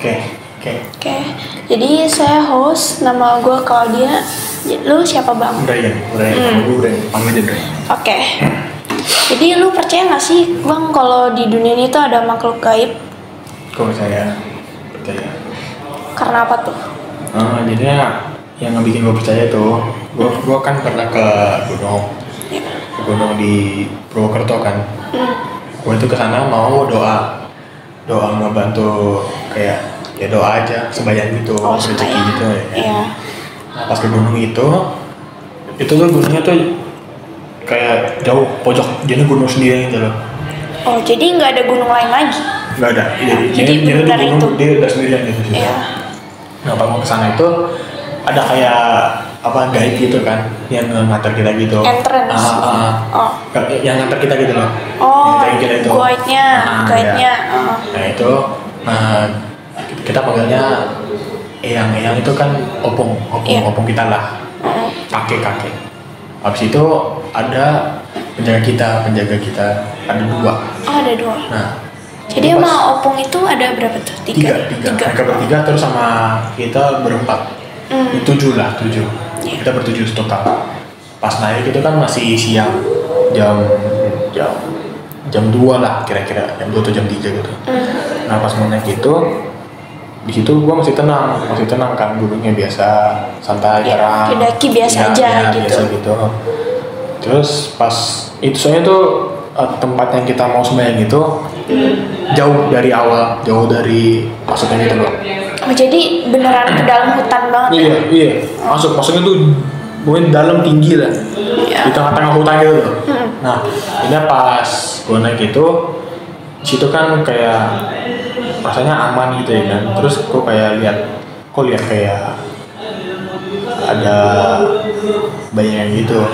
Oke. Oke, jadi saya host, nama gue Claudia. Lu siapa bang? Brian. Gue Brian. Panggil aja Brian. Oke. Jadi lu percaya nggak sih bang kalau di dunia ini tuh ada makhluk gaib? Kok percaya? Karena apa tuh? Jadinya yang bikin gue percaya tuh, gue kan pernah ke gunung di Purwokerto kan. Gue itu kesana mau doa ngebantu kayak ya doa aja sembahyang gitu, rezeki gitu ya. Iya. Nah, pas ke gunung itu tuh gunungnya tuh kayak jauh pojok, jadi gunung sendiri gitu loh. Oh, jadi nggak ada gunung lain lagi? Nggak ada. Jadi benar itu. Dia udah sendirian gitu sih. Iya. Nah, pas mau kesana itu ada kayak apa guide gitu kan, yang nganter kita gitu. Entrance. Yang nganter kita gitu loh. Oh, yang kita itu. guide-nya. Ya. Nah itu, kita panggilnya Eyang itu kan opung kita lah, kakek. Habis itu ada penjaga kita ada 2. Oh, ada 2. Nah, jadi sama opung itu ada berapa tuh? 3. Mereka bertiga terus sama kita berempat. 7. Yeah. Kita ber-7 total. Pas naik itu kan masih siang, jam 2 lah kira-kira, jam 2 atau jam 3 gitu. Nah pas mau naik itu, di situ gua masih tenang kan, gunungnya biasa, santai, jarang. Daki biasa aja gitu. Biasa gitu. Terus pas itu soalnya tuh tempat yang kita mau sembahyang itu jauh dari masuknya gitu loh. Oh, jadi beneran ke dalam hutan banget? Iya. Masuknya tuh mungkin dalam tinggi lah, di tengah-tengah hutan gitu loh. Nah, ini pas gue naik itu, situ kan kayak rasanya aman gitu ya kan. Terus gue kayak lihat kayak ada bayangan gitu.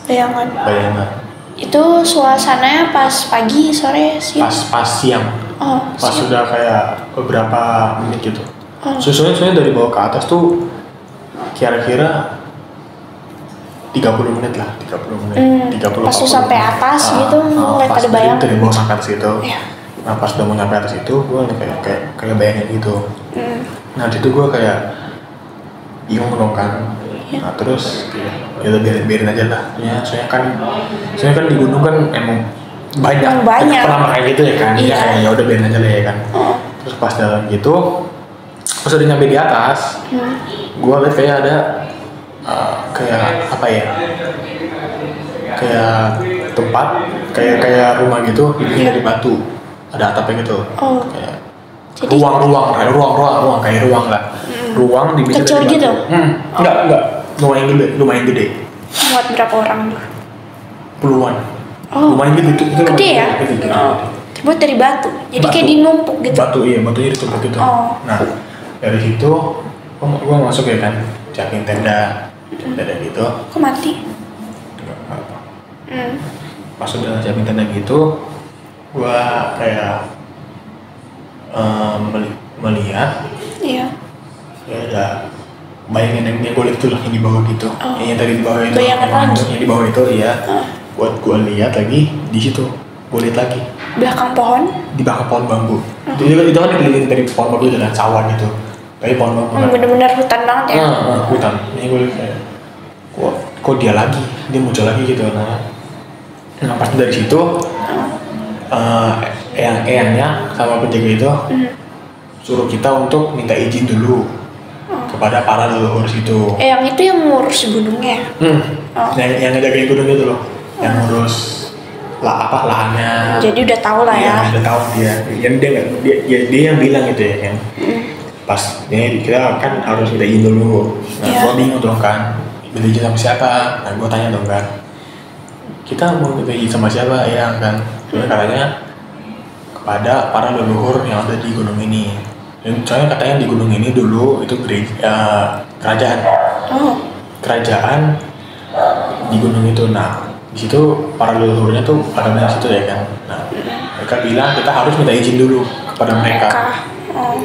Bayangan. Itu suasananya pas pagi, sore, siang? Pas siang. Oh, pas siang. sudah kayak beberapa menit gitu. Soalnya dari bawah ke atas tuh kira-kira 30 menit lah, 30 menit. Pas lu sampai atas gitu, ngeliat ada bayangan. Dari bawah sampai atas itu. Iya. Nah pas udah mau nyampe atas itu, gue kayak bayangan gitu. Nah di situ gue kayak bingung dong kan. Iya. Nah terus ya udah biarin aja lah. Ya soalnya kan di gunung kan emang banyak penampakan kayak gitu ya kan. Iya. Ya udah biarin aja lah ya kan. Terus pas jalan gitu, pas udah nyampe di atas, gue liat kayak ada kayak apa ya, kayak tempat kayak rumah gitu, ini dari batu, ada atapnya gitu. Kayak jadi ruang kayak ruang lah. Ruang di kecil gitu? Enggak, lumayan gede. Muat berapa orang tuh? Puluhan. Lumayan gede. Gede ya? Terbuat dari batu, jadi kayak dinumpuk gitu. Batunya ditumpuk gitu. Nah dari situ gua masuk ya kan, siapin tenda gitu. Kok mati? Enggak apa. Pas udah siapin tenda gitu, gua kayak melihat. Iya. Ya ada bayangan yang golek tuh lah, yang di bawah gitu. Yang tadi di bawah itu. Bayangan lagi. Yang di bawah itu iya. Buat gua lihat lagi di situ. Gua lihat lagi. Belakang pohon? Di belakang pohon bambu. Itu kan dikelilingi dari pohon bambu dan cawan gitu. Tapi pohon bambu. Bener-bener hutan banget ya? Hutan. Ini gue lihat kayak, kok dia lagi? Dia muncul lagi gitu. Nah pas dari situ, eyangnya sama penjaga itu suruh kita untuk minta izin dulu kepada para leluhur situ. Yang itu yang ngurus gunungnya? Yang ngejagain gunung itu loh, yang ngurus lahannya. Jadi udah tahu lah ya. Udah tahu dia. Dia yang bilang gitu ya kan. Pas ini kita kan harus minta izin dulu. Nah, gua bingung dong kan. Minta izin sama siapa? Nah, gua tanya dong kan. Kita mau minta izin sama siapa ya kan? Katanya kepada para leluhur yang ada di gunung ini. Dan soalnya katanya di gunung ini dulu itu kerajaan. Kerajaan di gunung itu. Nah, di situ para leluhurnya tuh pada di situ ya kan. Nah, mereka bilang kita harus minta izin dulu kepada mereka.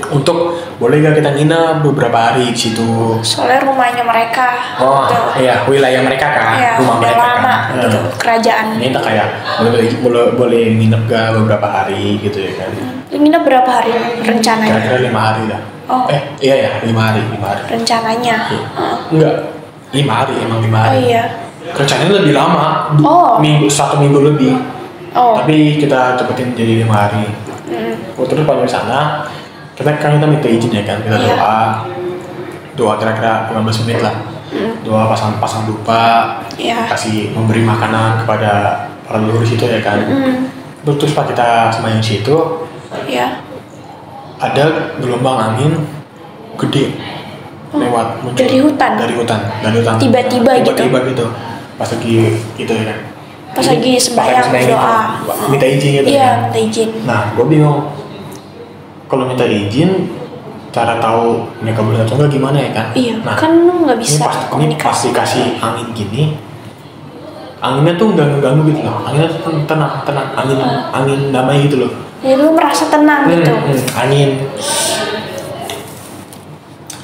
untuk boleh gak kita nginep beberapa hari di situ. Soalnya rumahnya mereka. Oh gitu. iya, wilayah mereka kan, Iya, rumah udah mereka lama kan. gitu, kerajaan. Ini tak kayak boleh nginep gak beberapa hari gitu ya kan. Lu nginep berapa hari rencananya? Kira-kira 5 hari lah. Oh. Iya ya, 5 hari. Rencananya. Enggak, 5 hari, emang 5 Oh hari. iya. Rencananya lebih lama, Oh. 1 minggu lebih. Oh. Tapi kita cepetin jadi 5 hari. Terus pada sana, kita minta izin ya kan, kita Iya. doa kira-kira 15 menit lah. Doa pasang dupa, Iya. kasih memberi makanan kepada para leluhur situ ya kan. Terus pas kita sembahyang situ, Iya. ada gelombang angin gede lewat muncul Dari hutan? dari hutan Tiba-tiba gitu? tiba gitu pas lagi gitu ya kan. Pas lagi sembahyang berdoa. Minta izin gitu Iya, kan. minta izin. Nah gue bingung kalau minta izin cara tahu mereka boleh atau enggak gimana ya kan. Iya, Nah kan lu nggak bisa ini komunikasi. pasti kasih angin gini, anginnya tuh nggak ngeganggu gitu loh, anginnya tuh tenang angin damai gitu loh. Jadi lu merasa tenang gitu. Angin.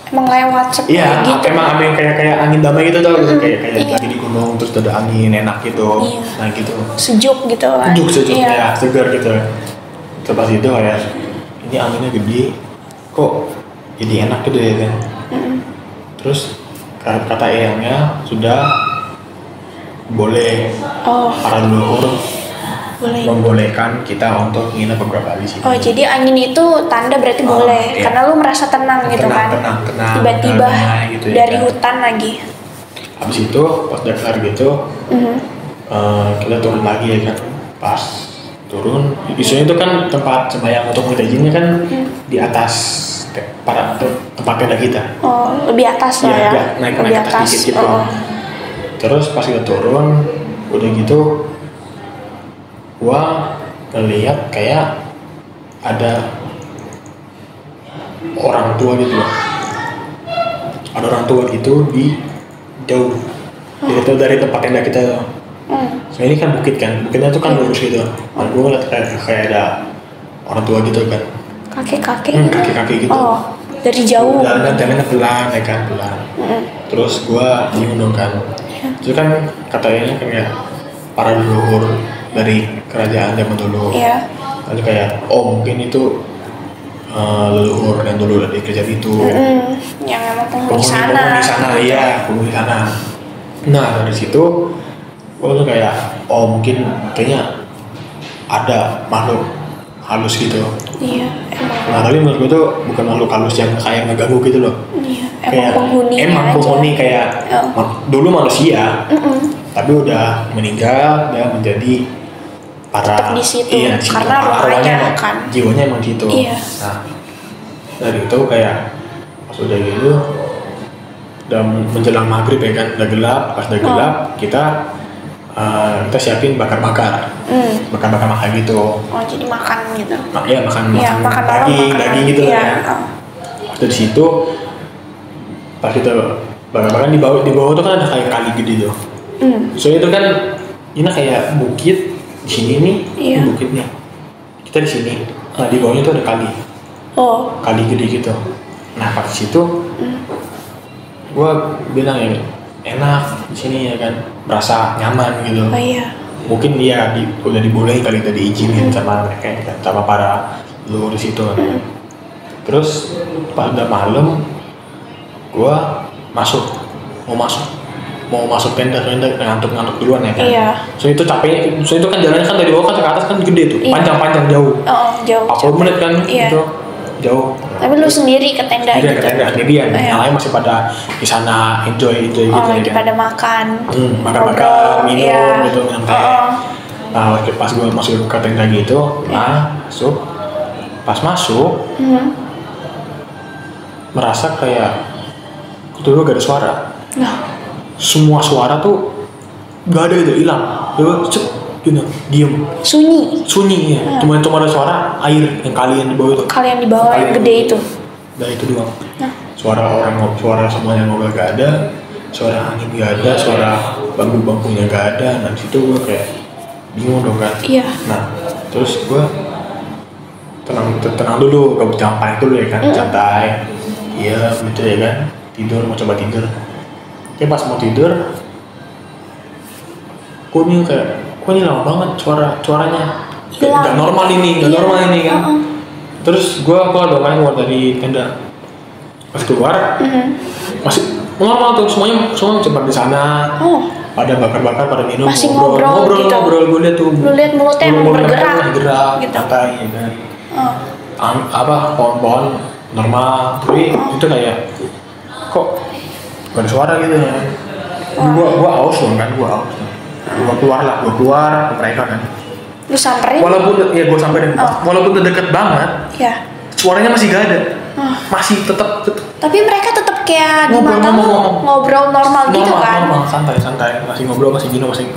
Emang lewat sepi Iya, gitu. emang angin kayak angin damai gitu tau, kayak lagi di gunung terus ada angin enak gitu. Iya. Nah gitu. Sejuk gitu kan. Sejuk Iya. ya, segar gitu. Coba itu kayak ini anginnya gede, kok jadi enak gitu ya kan. Terus kata eyangnya sudah boleh Oh, para leluhur boleh. membolehkan kita untuk nginep beberapa hari di sini. Oh, jadi angin itu tanda berarti Oh, boleh. iya. Karena lu merasa tenang gitu kan. Tenang, Tiba-tiba damai gitu ya dari kan. hutan lagi. Habis itu pas udah kelar gitu, kita turun lagi ya kan. Pas turun, isunya itu kan tempat sembahyang untuk minta izinnya kan di atas tempat tenda kita. Oh, lebih atas lah ya. Iya, naik atas dikit gitu. Oh. Terus pas kita turun, udah gitu, gua ngeliat kayak ada orang tua gitu loh. Ada orang tua gitu di jauh dari tempat tenda kita. So ini kan bukit kan, bukitnya tuh kan lurus gitu. Nah gue ngeliat kayak ada orang tua gitu kan. Kakek-kakek. Kakek-kakek gitu. Oh, dari jauh. Jalannya pelan ya kan, pelan. Terus gue bingung dong kan. Itu kan katanya kayak para leluhur dari kerajaan zaman dulu. Iya. Lalu kayak, oh mungkin itu leluhur yang dulu dari kerajaan itu. Yang emang penghuni sana. Penghuni sana, iya, penghuni sana. Nah dari situ, gue tuh kayak, oh mungkin kayaknya ada makhluk halus gitu. Iya, Nah tapi menurut gue tuh bukan makhluk halus yang kayak ngeganggu gitu loh. Iya, Kayak, emang penghuni kayak dulu manusia, tapi udah meninggal dan menjadi tetap di situ, iya, di situ. karena ruangnya kan. Jiwanya emang di situ. Iya. Nah dari itu kayak pas udah gitu udah menjelang maghrib ya kan, udah gelap, pas udah gelap kita siapin bakar-bakar makan gitu. Oh, jadi makan gitu. Iya makan Iya, makan malam, daging gitu iya. kan. Dari situ pas kita bakar-bakar di bawah tuh kan ada kayak kali gede tuh. So itu kan ini kayak bukit di sini nih, Iya. ini bukitnya. Kita di sini. Nah di bawahnya tuh ada kali Oh, gede gitu. Nah pas di situ gua bilang ya enak di sini ya kan, berasa nyaman gitu. oh iya. Mungkin dia udah dibolehin kali udah diizinin sama mereka ya kan, sama para leluhur di situ. Terus pada malam gua mau masuk tenda ngantuk duluan ya kan. Iya. So itu capeknya, so itu kan jalannya kan dari bawah kan ke atas kan gede tuh, Iya. panjang jauh. Oh, jauh. 40 menit kan Iya. itu jauh. Tapi lu sendiri ke tenda Dia gitu. ke tenda sendirian, Iya. yang lain masih pada di sana enjoy gitu Oh, ya lagi kan. pada makan. Makan-makan, ngobrol, minum iya. gitu, minum teh. Oh. Nah, pas gue masuk ke tenda gitu, pas masuk, merasa kayak dulu gak ada suara. Nah, Semua suara tuh gak ada gitu, hilang. Gitu, diem, sunyi ya. Cuma ada suara air yang kalian di bawah itu. kalian di bawah yang gede itu. Dan itu doang. Suara semuanya ngobrol gak ada, suara angin gak ada, suara bangku-bangkunya gak ada. Nah di situ gue kayak bingung dong kan. Iya. Nah terus gue tenang dulu, gak jangan panik dulu ya kan, santai. Iya gitu ya kan, tidur, mau coba tidur. Kayak pas mau tidur, kok ini lama banget suaranya. Gak normal ini, normal ini kan. Terus gue keluar dari tenda. Pas keluar, masih normal tuh, semua cepat di sana. Pada bakar-bakar, pada minum, masih ngobrol gitu. Gue lihat tuh. Lu lihat mulutnya emang bergerak, gitu. santai ya kan. Pohon-pohon normal, tapi itu kayak kok gak ada suara gitu ya. Gua aus loh kan, gua keluar ke mereka kan. Lu samperin? Walaupun ya gua samperin, walaupun udah deket banget, ya. Suaranya masih gak ada, masih tetap. Tapi mereka tetap kayak ngobrol normal gitu kan? Normal, santai, masih ngobrol, masih minum, masih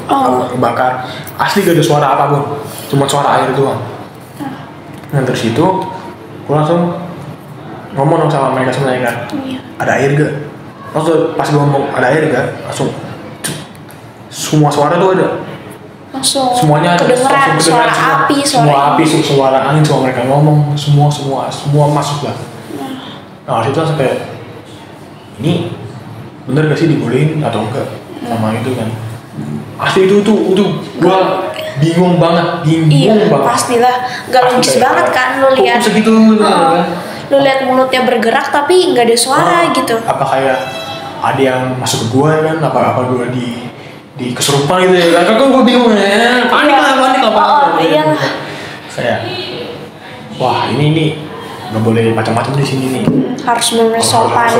bakar. Asli gak ada suara apapun, cuma suara air doang. Nah dari situ, gue langsung ngomong sama mereka semuanya kan, ada air gak? Langsung pas gue ngomong ada air gak, langsung semua suara tuh ada. Semuanya ada, kedengeran suara api, suara angin, semua mereka ngomong, semua masuk lah. Nah situ langsung kayak, ini bener gak sih dibolehin atau enggak sama itu kan? Asli itu gue bingung banget. Pastilah, gak logis banget kan lu lihat. Segitu lu lihat mulutnya bergerak tapi nggak ada suara gitu. Apa kayak ada yang masuk ke gue kan? Apa gue di kesurupan gitu ya? Kan gue bingung ya. Panik lah. Iya. Kayak, wah ini nggak boleh macam-macam di sini nih. Harus bener sopan.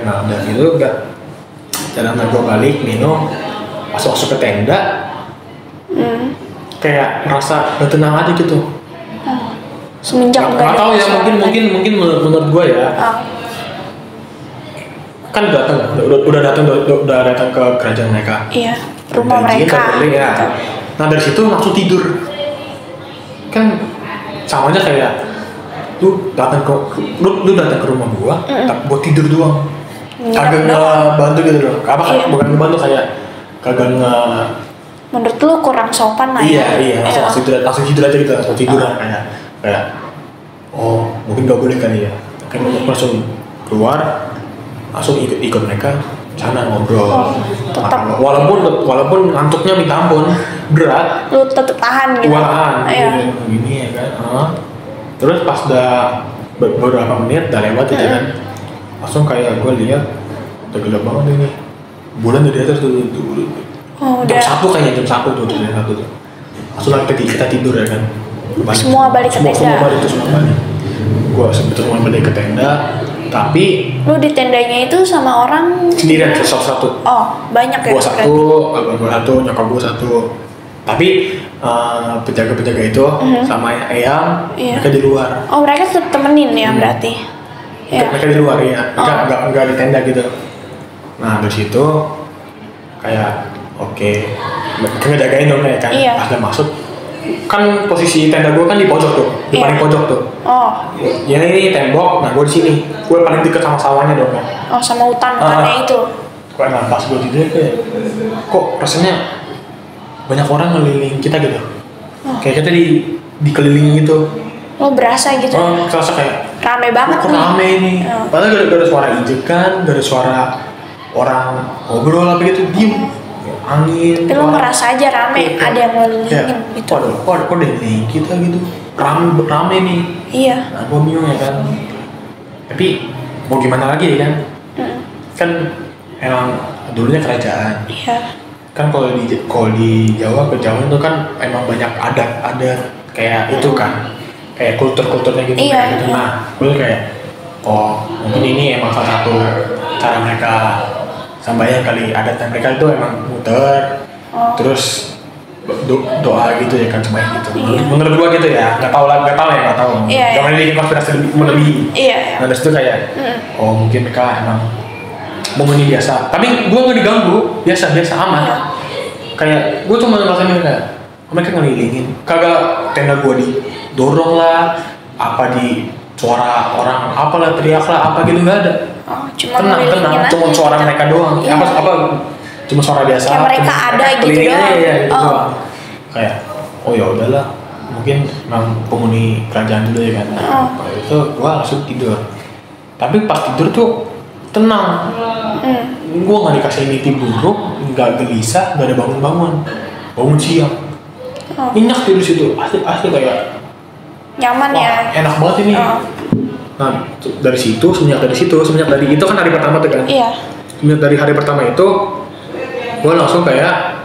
Nah dari itu enggak. Jalan gue balik minum, masuk ke tenda. Kayak ngerasa gak tenang aja gitu. Semenjak nggak tahu ya, mungkin menurut gue ya. Kan udah datang ke kerajaan mereka. Iya, rumah mereka. Ya. Nah dari situ langsung tidur. Kan sama aja kayak lu datang ke rumah gua, buat tidur doang. Kagak ngebantu gitu loh. Bukan ngebantu, kayak kagak menurut lu kurang sopan lah ya? Iya, langsung tidur aja gitu, langsung tiduran kayak oh mungkin gak boleh kali ya. Kan langsung keluar, langsung ikut mereka sana ngobrol. Walaupun ngantuknya minta ampun, berat. Lu tetep tahan gitu. Gini ya kan. Terus pas udah beberapa menit udah lewat itu kan, langsung kayak gue lihat udah gelap banget ini. Bulan udah di atas tuh. Jam 1 kayaknya, jam 1 tuh. Langsung kita tidur ya kan. Semua balik ke tenda. Semua balik. Gue sebetulnya balik ke tenda, tapi lu di tendanya itu sama orang sendirian, satu. Oh, banyak ya? Gue satu, nyokap gue satu. Tapi penjaga itu sama ayam, mereka di luar. Oh, mereka tetap temenin ya berarti? Mereka di luar ya, nggak di tenda gitu. Nah dari situ kayak oke, mereka ngejagain dong ya kan. Pas udah masuk, kan posisi tenda gue kan di pojok tuh, di paling pojok tuh. Ya ini tembok, nah gue di sini, gue paling dekat sama sawahnya dong kan. Oh, sama hutannya itu. Nah pas gue tidur kayak, kok rasanya banyak orang ngeliling kita gitu. Kayak kita dikelilingi gitu. Oh, berasa gitu? Kerasa kayak rame banget kok nih. Rame nih. Padahal gak ada suara injekan, gak ada suara orang ngobrol apa gitu, diem. Angin. Tapi lo ngerasa aja rame, ada yang ngelilingin gitu. Kok ada nih kita gitu. Rame nih. Iya. Nah, gue bingung ya kan. Tapi mau gimana lagi ya kan? Kan emang dulunya kerajaan. Iya. Kan kalau di Jawa, kejawen itu kan emang banyak adat kayak itu kan, kayak kulturnya gitu. Gitu. Nah, gue kayak mungkin ini emang salah satu cara mereka sambayang kali. Adatnya mereka itu emang muter, terus doa gitu ya kan, sembahyang gitu. Menurut gue gitu ya, nggak tahu. Jangan ini konspirasi melebihi. Nah dari situ kayak mungkin mereka emang momen biasa, tapi gue nggak diganggu, biasa aman. Kayak gue cuma ngerasain kayak mereka ngelilingin, kagak tenda gue didorong lah, apa di suara orang, apalah teriak lah, apa gitu nggak ada. Tenang, cuma suara mereka doang. Apa cuma suara biasa. Kayak mereka ada gitu doang. Gitu doang. Kayak ya udahlah, mungkin memang penghuni kerajaan dulu ya kan. Kalau itu gue langsung tidur. Tapi pas tidur tuh tenang. Gue nggak dikasih mimpi buruk, nggak gelisah, nggak ada bangun siang. Nyenyak tidur situ, asli kayak nyaman. Wah, ya. Enak banget ini. Nah dari situ semenjak dari itu kan hari pertama tuh kan. Iya. Semenjak dari hari pertama itu gue langsung kayak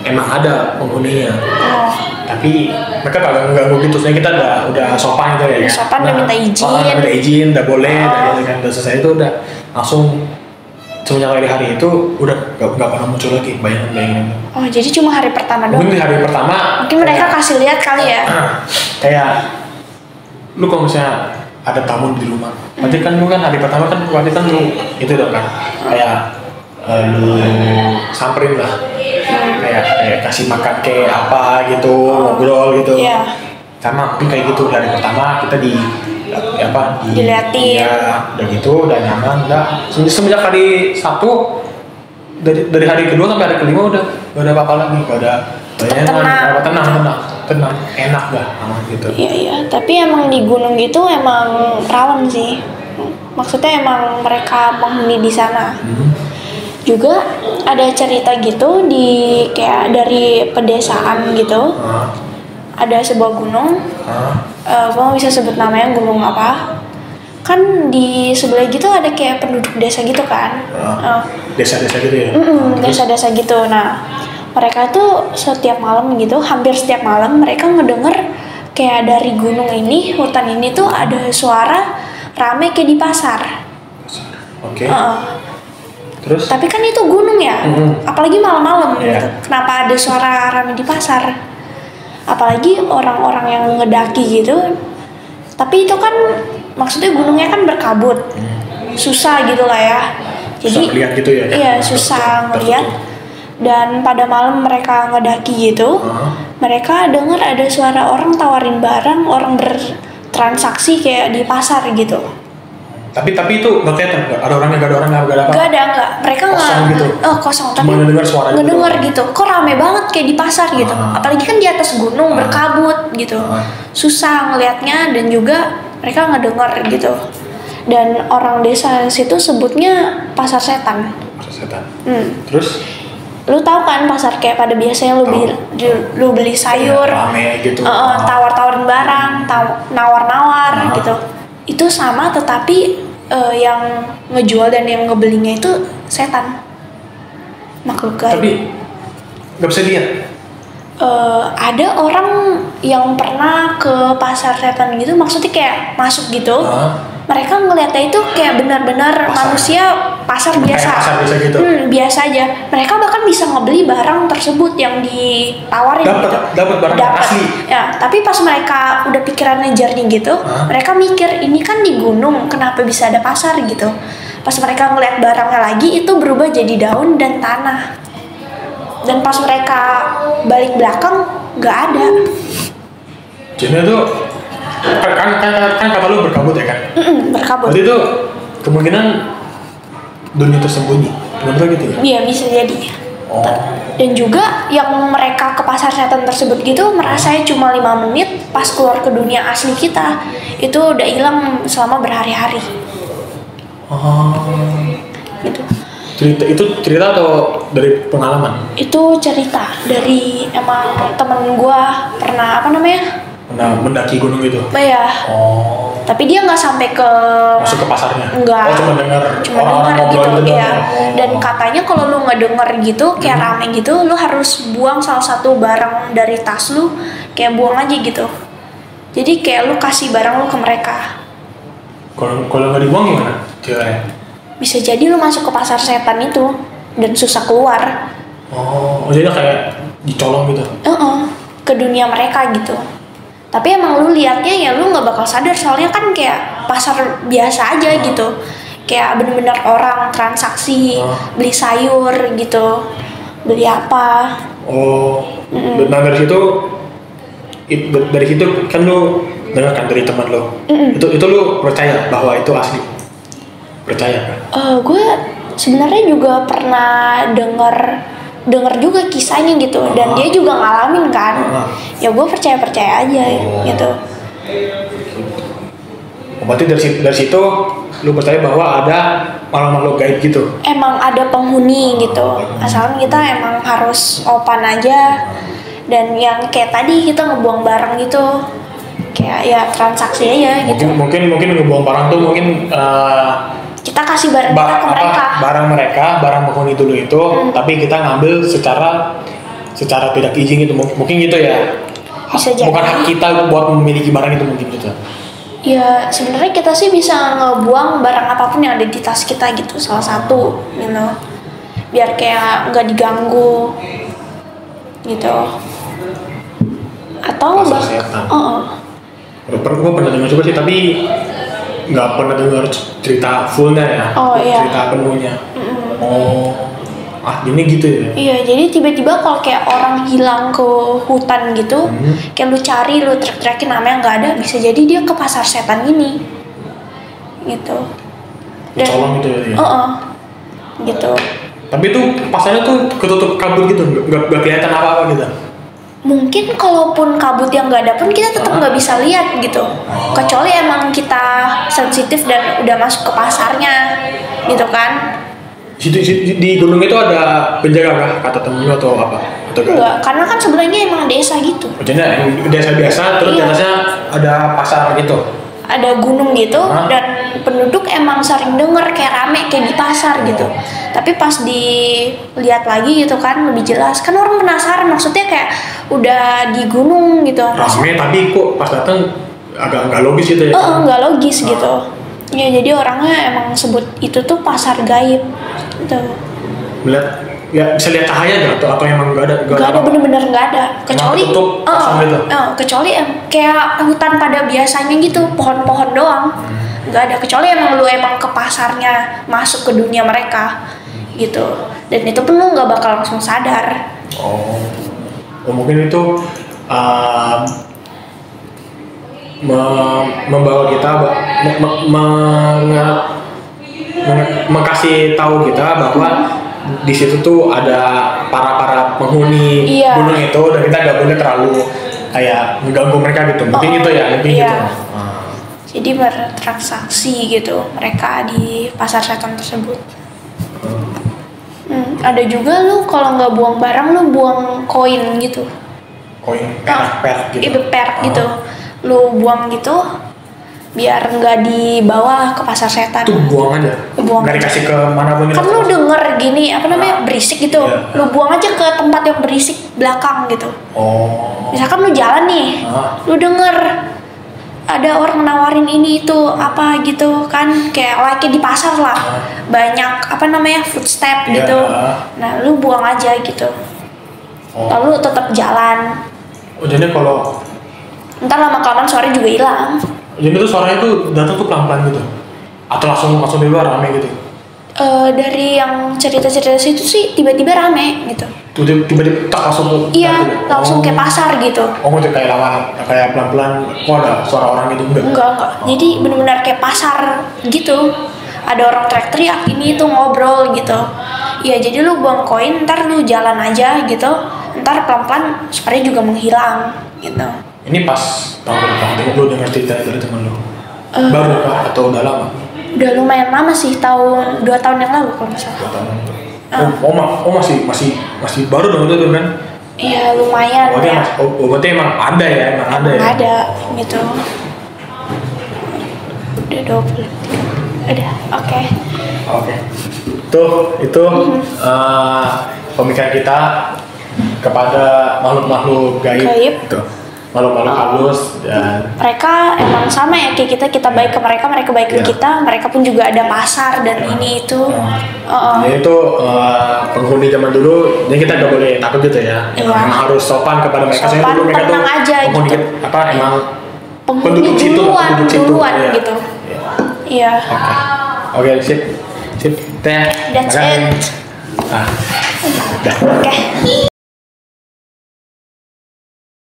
emang ada penghuninya. Tapi mereka kagak mengganggu gitu, soalnya kita udah sopan gitu ya. Sopan, udah minta izin. Udah boleh, udah selesai itu udah langsung. Semenjak hari itu udah gak pernah muncul lagi bayangan-bayangan. Jadi cuma hari pertama doang? Mungkin di hari pertama mungkin mereka kasih lihat kali ya. Kayak lu kalau misalnya ada tamu di rumah, berarti kan lu kan hari pertama kan berarti kan lu itu dong kan, kayak lu samperin lah, kayak kasih makan kayak apa gitu, ngobrol gitu. Sama mungkin kayak gitu dari pertama kita diliatin. Ya, udah gitu, udah nyaman, udah semenjak hari Sabtu dari hari kedua sampai hari kelima udah gak ada apa-apa lagi, gak ada tenang, enak dah aman gitu. Iya, tapi emang di gunung gitu emang rawan sih. Maksudnya emang mereka penghuni di sana. Juga ada cerita gitu kayak dari pedesaan gitu. Ada sebuah gunung, gue gak bisa sebut namanya gunung apa. Kan di sebelah gitu ada kayak penduduk desa gitu kan. Desa-desa gitu ya? Desa-desa gitu. Nah, mereka tuh setiap malam gitu, hampir setiap malam mereka ngedenger kayak dari gunung ini, hutan ini tuh ada suara rame kayak di pasar. Oke. Terus? Tapi kan itu gunung ya, apalagi malam-malam gitu. Kenapa ada suara rame di pasar? Apalagi orang-orang yang ngedaki gitu. Tapi itu kan maksudnya gunungnya kan berkabut, susah gitu lah ya. Jadi susah gitu ya? Iya, susah ngeliat. Dan pada malam mereka ngedaki gitu, mereka dengar ada suara orang tawarin barang, orang bertransaksi kayak di pasar gitu. Tapi itu nggak kelihatan, ada orangnya, nggak ada orang, nggak ada apa? Nggak. Mereka kosong nggak. Gitu. Kosong. Cuma tapi ngedengar suara gitu. Kok rame banget kayak di pasar gitu. Apalagi kan di atas gunung berkabut gitu. Susah ngelihatnya dan juga mereka ngedengar gitu. Dan orang desa situ sebutnya pasar setan. Pasar setan. Terus? Lu tahu kan pasar kayak pada biasanya lu beli sayur, rame gitu. Tawar-tawarin barang, nawar-nawar gitu. Itu sama, tetapi yang ngejual dan yang ngebelinya itu setan, makhluk gaib. Tapi nggak bisa lihat. Ada orang yang pernah ke pasar setan gitu, maksudnya kayak masuk gitu. Mereka ngeliatnya itu kayak benar-benar manusia pasar biasa. Kayak pasar biasa gitu. Biasa aja. Mereka bahkan bisa ngebeli barang tersebut yang ditawarin. Dapat barang asli. Ya, tapi pas mereka udah pikirannya jernih gitu, mereka mikir ini kan di gunung, kenapa bisa ada pasar gitu. Pas mereka ngeliat barangnya lagi, itu berubah jadi daun dan tanah. Dan pas mereka balik belakang, nggak ada. Jadi itu kan kata lu berkabut ya kan? Berkabut. Berarti itu kemungkinan dunia tersembunyi, benar gitu ya? Iya, bisa jadi. Dan juga yang mereka ke pasar setan tersebut gitu merasanya cuma 5 menit, pas keluar ke dunia asli kita itu udah hilang selama berhari-hari. Gitu. Cerita atau dari pengalaman? Itu cerita dari emang temen gua pernah mendaki gunung itu. Iya. Tapi dia nggak sampai masuk ke pasarnya. Enggak. Cuma dengar gitu. Iya. Dan katanya kalau lu ngedenger gitu kayak rame gitu, lu harus buang salah satu barang dari tas lu, kayak buang aja gitu. Jadi kayak lu kasih barang lu ke mereka. Kalau nggak dibuang gimana? Bisa jadi lu masuk ke pasar setan itu dan susah keluar. Jadi kayak dicolong gitu. Ke dunia mereka gitu. Tapi emang lu liatnya ya lu nggak bakal sadar, soalnya kan kayak pasar biasa aja gitu, kayak bener-bener orang transaksi, beli sayur gitu, beli apa. Nah dari situ kan lu dengar kan dari teman lo, itu lu percaya bahwa itu asli? Percaya kan? Gue sebenarnya juga pernah dengar denger juga kisahnya gitu, dan dia juga ngalamin kan. Ya gue percaya aja gitu. Berarti dari situ lu percaya bahwa ada makhluk gaib gitu? Emang ada penghuni gitu, asalkan kita emang harus open aja. Dan yang kayak tadi kita ngebuang barang gitu, kayak ya transaksi aja gitu. Mungkin ngebuang barang tuh mungkin kita kasih barang kita ke mereka. Barang penghuni dulu itu, tapi kita ngambil secara tidak izin gitu, mungkin gitu ya. Bisa jadi. Bukan hak kita buat memiliki barang itu, mungkin gitu. Ya sebenarnya kita sih bisa ngebuang barang apapun yang ada di tas kita gitu, salah satu, biar kayak nggak diganggu gitu. Atau gue pernah dengar juga sih, tapi nggak pernah dengar cerita fullnya ya. Cerita penuhnya. Ini gitu ya? Iya, jadi tiba-tiba kalau kayak orang hilang ke hutan gitu, kayak lu cari, lu teriak-teriakin namanya nggak ada, bisa jadi dia ke pasar setan ini, gitu. Dan, gitu ya? Gitu. Tapi itu pasarnya tuh ketutup kabut gitu, nggak kelihatan apa-apa gitu? Mungkin kalaupun kabut yang nggak ada pun kita tetap nggak bisa lihat gitu, kecuali emang kita sensitif dan udah masuk ke pasarnya, gitu kan. Di gunung itu ada penjaga kah, kata temenmu atau apa? Enggak, karena kan sebenarnya emang desa gitu. Maksudnya desa biasa, terus di atasnya ada pasar gitu? Ada gunung gitu, dan penduduk emang sering denger kayak rame kayak di pasar gitu. Tapi pas dilihat lagi gitu kan lebih jelas, kan orang penasaran, maksudnya kayak udah di gunung gitu. Rame tapi kok pas datang agak nggak logis gitu ya? Nggak logis gitu. Ya jadi orangnya emang sebut itu tuh pasar gaib gitu. Melihat ya bisa lihat cahaya nggak atau emang nggak ada? Nggak ada, bener-bener nggak ada. Kecuali gitu. Kecuali kayak hutan pada biasanya gitu, pohon-pohon doang. Nggak ada, kecuali emang lu emang ke pasarnya, masuk ke dunia mereka gitu. Dan itu pun lu nggak bakal langsung sadar. Mungkin itu membawa kita mengkasih tahu kita bahwa di situ tuh ada para penghuni gunung itu, dan kita nggak boleh terlalu kayak mengganggu mereka gitu. Mungkin gitu ya, gitu. Jadi bertransaksi gitu mereka di pasar setan tersebut. Ada juga lu kalau nggak buang barang, lu buang koin gitu. Koin perak gitu. Itu perak gitu. Lu buang gitu biar nggak dibawa ke pasar setan. Tuh buang aja. Nggak dikasih ke mana pun. Kan lu denger gini berisik gitu. Lu buang aja ke tempat yang berisik belakang gitu. Misalkan lu jalan nih, lu denger ada orang nawarin ini itu apa gitu kan, kayak di pasar lah, banyak footstep gitu. Nah lu buang aja gitu. Lalu tetap jalan. Jadi kalau ntar lama-kelamaan suara juga hilang. Jadi tuh suaranya tuh datang tuh pelan-pelan gitu? Atau langsung di luar rame gitu? Dari yang cerita-cerita situ sih tiba-tiba rame gitu. Tiba-tiba tak langsung tuh? Iya, langsung kayak pasar gitu. Itu kayak kayak pelan-pelan, kok ada suara orang gitu? Enggak. Jadi benar-benar kayak pasar gitu. Ada orang teriak-teriak, ini tuh ngobrol gitu. Iya, jadi lu buang koin, ntar lu jalan aja gitu. Ntar pelan-pelan suaranya juga menghilang gitu. Ini pas tahun berapa? Lu dengar cerita dari temen lu? Baru kah atau udah lama? Udah lumayan lama sih, 2 tahun yang lalu kalau nggak salah. 2 tahun. Masih baru dong itu kan? Iya lumayan. Berarti emang ada ya? Ada gitu. Udah 20. Udah, oke. Itu pemikiran kita kepada makhluk gaib. Makhluk halus, dan mereka emang sama ya kayak kita baik ke mereka baik ke kita. Mereka pun juga ada pasar dan ini itu. Jadi itu penghuni zaman dulu, jadi kita nggak boleh takut gitu ya. Emang harus sopan kepada mereka. Sopan, tenang aja gitu. Emang penghuni duluan gitu. Iya. Oke, sip. That's it. Oke.